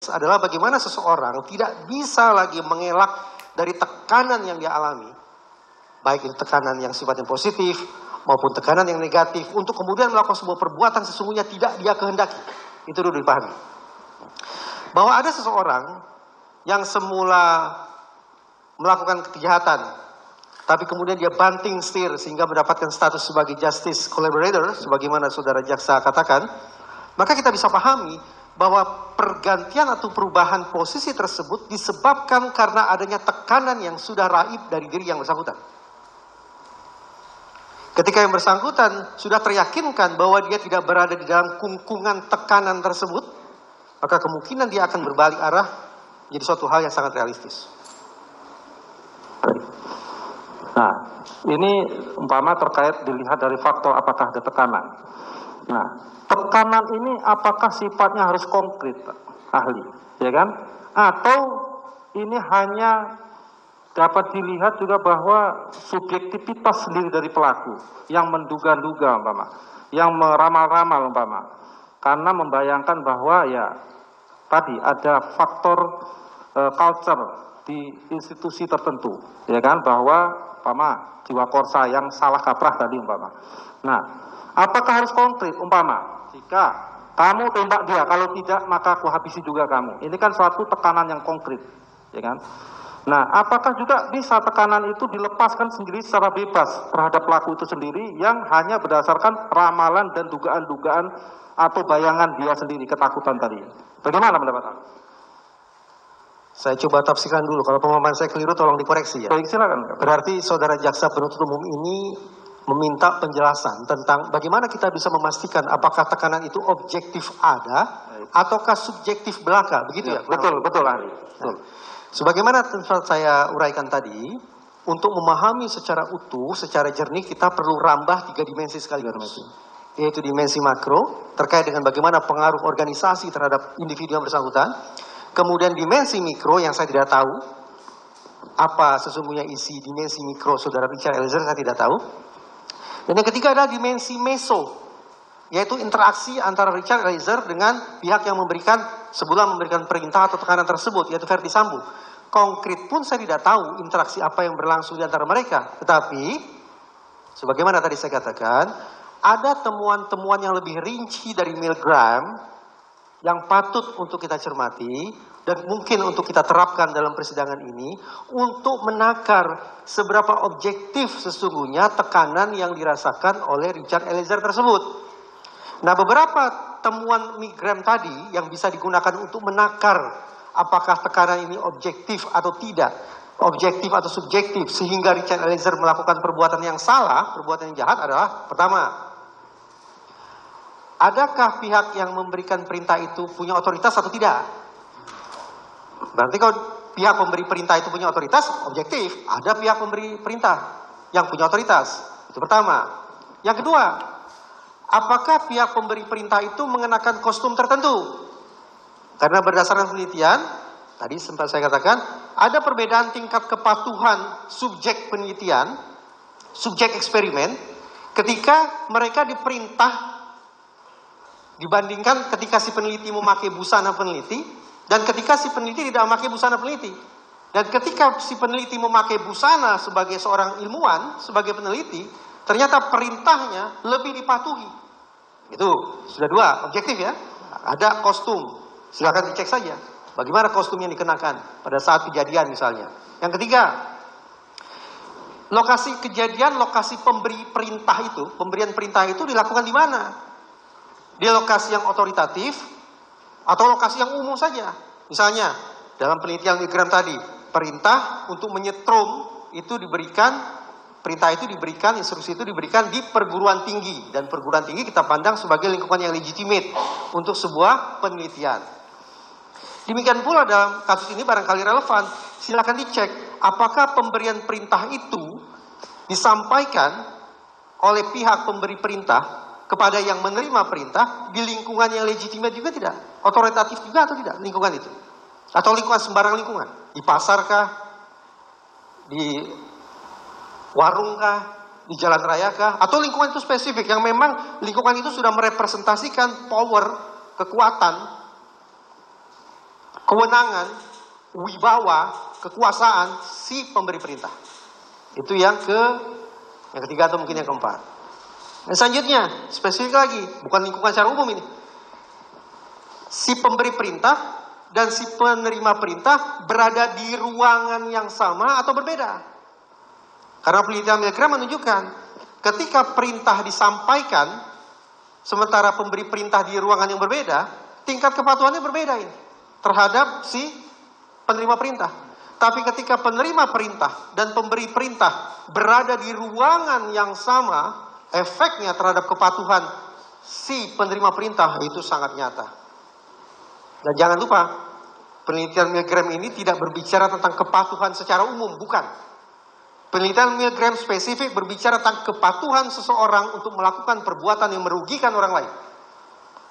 resilience adalah bagaimana seseorang tidak bisa lagi mengelak dari tekanan yang dia alami, baik itu tekanan yang sifatnya positif maupun tekanan yang negatif, untuk kemudian melakukan sebuah perbuatan sesungguhnya tidak dia kehendaki. Itu dulu dipahami. Bahwa ada seseorang yang semula melakukan kejahatan, tapi kemudian dia banting setir sehingga mendapatkan status sebagai justice collaborator, sebagaimana saudara jaksa katakan, maka kita bisa pahami bahwa pergantian atau perubahan posisi tersebut disebabkan karena adanya tekanan yang sudah raib dari diri yang bersangkutan. Ketika yang bersangkutan sudah teryakinkan bahwa dia tidak berada di dalam kungkungan tekanan tersebut, maka kemungkinan dia akan berbalik arah jadi suatu hal yang sangat realistis. Nah, ini umpama terkait dilihat dari faktor apakah ada tekanan. Nah, tekanan ini apakah sifatnya harus konkret, ahli, ya kan? Atau ini hanya dapat dilihat juga bahwa subjektivitas sendiri dari pelaku yang menduga-duga umpama, yang meramal-ramal umpama, karena membayangkan bahwa ya tadi ada faktor culture di institusi tertentu, ya kan, bahwa umpama jiwa korsa yang salah kaprah tadi umpama. Nah, apakah harus konkret umpama jika kamu tembak dia, kalau tidak maka aku habisi juga kamu. Ini kan suatu tekanan yang konkret, ya kan? Nah, apakah juga bisa tekanan itu dilepaskan sendiri secara bebas terhadap pelaku itu sendiri yang hanya berdasarkan ramalan dan dugaan-dugaan atau bayangan dia sendiri, ketakutan tadi? Bagaimana pendapat Anda? Saya coba tafsirkan dulu, kalau pemahaman saya keliru tolong dikoreksi ya. Baik, silakan. Berarti saudara jaksa penuntut umum ini meminta penjelasan tentang bagaimana kita bisa memastikan apakah tekanan itu objektif ada ataukah subjektif belaka, begitu ya? Betul, betul ahli. Betul. Sebagaimana tempat saya uraikan tadi, untuk memahami secara utuh, secara jernih, kita perlu rambah 3 dimensi sekaligus. Yaitu dimensi makro, terkait dengan bagaimana pengaruh organisasi terhadap individu yang bersangkutan. Kemudian dimensi mikro yang saya tidak tahu, apa sesungguhnya isi dimensi mikro saudara Richard Eliezer, saya tidak tahu. Dan yang ketiga adalah dimensi meso, yaitu interaksi antara Richard Eliezer dengan pihak yang memberikan, sebelum memberikan perintah atau tekanan tersebut, yaitu Verdi Sambo. Konkret pun saya tidak tahu interaksi apa yang berlangsung di antara mereka. Tetapi, sebagaimana tadi saya katakan, ada temuan-temuan yang lebih rinci dari Milgram yang patut untuk kita cermati dan mungkin untuk kita terapkan dalam persidangan ini untuk menakar seberapa objektif sesungguhnya tekanan yang dirasakan oleh Richard Eliezer tersebut. Nah, beberapa temuan Milgram tadi yang bisa digunakan untuk menakar apakah tekanan ini objektif atau tidak, objektif atau subjektif, sehingga Richard Eliezer melakukan perbuatan yang salah, perbuatan yang jahat adalah, pertama, adakah pihak yang memberikan perintah itu punya otoritas atau tidak? Berarti kalau pihak pemberi perintah itu punya otoritas, objektif. Ada pihak pemberi perintah yang punya otoritas. Itu pertama. Yang kedua, apakah pihak pemberi perintah itu mengenakan kostum tertentu? Karena berdasarkan penelitian, tadi sempat saya katakan, ada perbedaan tingkat kepatuhan subjek penelitian, subjek eksperimen, ketika mereka diperintah dibandingkan ketika si peneliti memakai busana peneliti, dan ketika si peneliti tidak memakai busana peneliti. Dan ketika si peneliti memakai busana sebagai seorang ilmuwan, sebagai peneliti, ternyata perintahnya lebih dipatuhi. Itu sudah 2, objektif ya. Ada kostum. Silakan dicek saja bagaimana kostum yang dikenakan pada saat kejadian misalnya. Yang ketiga, lokasi kejadian, lokasi pemberi perintah itu, pemberian perintah itu dilakukan di mana? Di lokasi yang otoritatif atau lokasi yang umum saja. Misalnya dalam penelitian Milgram tadi, perintah untuk menyetrum itu diberikan, perintah itu diberikan, instruksi itu diberikan di perguruan tinggi, dan perguruan tinggi kita pandang sebagai lingkungan yang legitimate untuk sebuah penelitian. Demikian pula dalam kasus ini barangkali relevan, silakan dicek apakah pemberian perintah itu disampaikan oleh pihak pemberi perintah kepada yang menerima perintah di lingkungan yang legitimate juga tidak, otoritatif juga atau tidak lingkungan itu, atau lingkungan sembarang lingkungan, di pasar kah, di warung kah, di jalan raya kah, atau lingkungan itu spesifik yang memang lingkungan itu sudah merepresentasikan power, kekuatan, kewenangan, wibawa, kekuasaan si pemberi perintah. Itu yang ketiga atau mungkin yang keempat. Dan selanjutnya, spesifik lagi, bukan lingkungan secara umum ini. Si pemberi perintah dan si penerima perintah berada di ruangan yang sama atau berbeda. Karena penelitian Milgram menunjukkan ketika perintah disampaikan sementara pemberi perintah di ruangan yang berbeda, tingkat kepatuhannya berbeda ini terhadap si penerima perintah. Tapi ketika penerima perintah dan pemberi perintah berada di ruangan yang sama, efeknya terhadap kepatuhan si penerima perintah itu sangat nyata. Dan jangan lupa, penelitian Milgram ini tidak berbicara tentang kepatuhan secara umum, bukan. Penelitian Milgram spesifik berbicara tentang kepatuhan seseorang untuk melakukan perbuatan yang merugikan orang lain.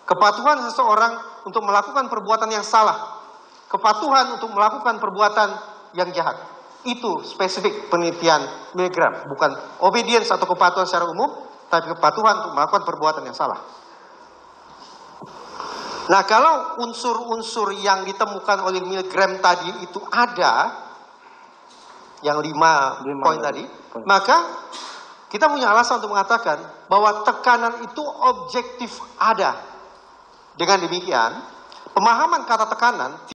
Kepatuhan seseorang untuk melakukan perbuatan yang salah. Kepatuhan untuk melakukan perbuatan yang jahat. Itu spesifik penelitian Milgram. Bukan obedience atau kepatuhan secara umum, tapi kepatuhan untuk melakukan perbuatan yang salah. Nah, kalau unsur-unsur yang ditemukan oleh Milgram tadi itu ada, yang 5 poin tadi, maka kita punya alasan untuk mengatakan bahwa tekanan itu objektif ada. Dengan demikian, pemahaman kata tekanan